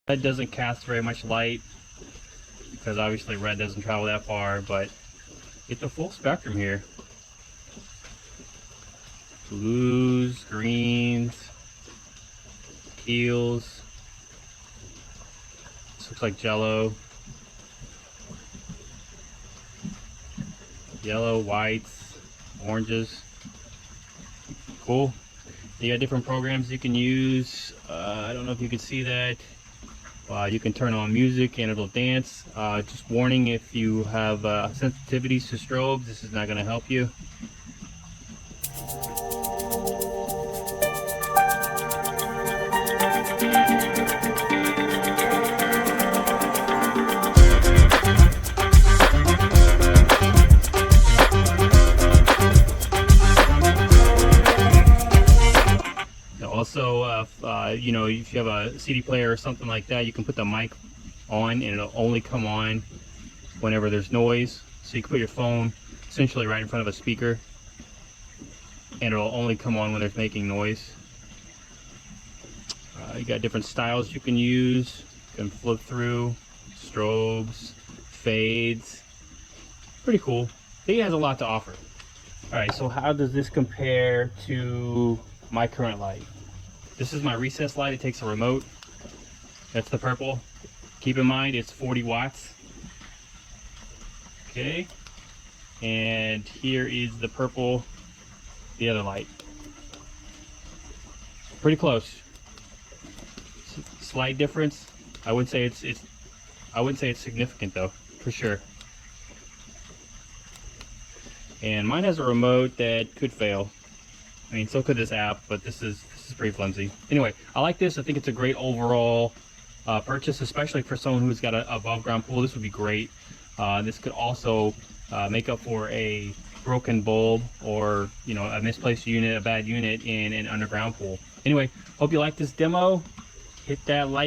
Red doesn't cast very much light because obviously red doesn't travel that far, but get the full spectrum here. Blues, greens, teals. This looks like jello. Yellow, whites, oranges. Cool. You got different programs you can use. I don't know if you can see that. You can turn on music and it'll dance. Just warning, if you have sensitivities to strobes, this is not going to help you. Also, you know, if you have a CD player or something like that, you can put the mic on and it'll only come on whenever there's noise. So you can put your phone essentially right in front of a speaker and it'll only come on when there's making noise. You got different styles you can use. You can flip through, strobes, fades. Pretty cool. I think it has a lot to offer. Alright, so how does this compare to my current light? This is my recessed light. It takes a remote. That's the purple. Keep in mind it's 40 watts. Okay. And here is the purple, the other light. Pretty close. Slight difference. I wouldn't say it's significant though, for sure. And mine has a remote that could fail. I mean, so could this app, but this is pretty flimsy. Anyway, I like this. I think it's a great overall purchase, especially for someone who's got an above ground pool. This would be great. This could also make up for a broken bulb or, you know, a misplaced unit, a bad unit in an underground pool. Anyway, hope you like this demo. Hit that like.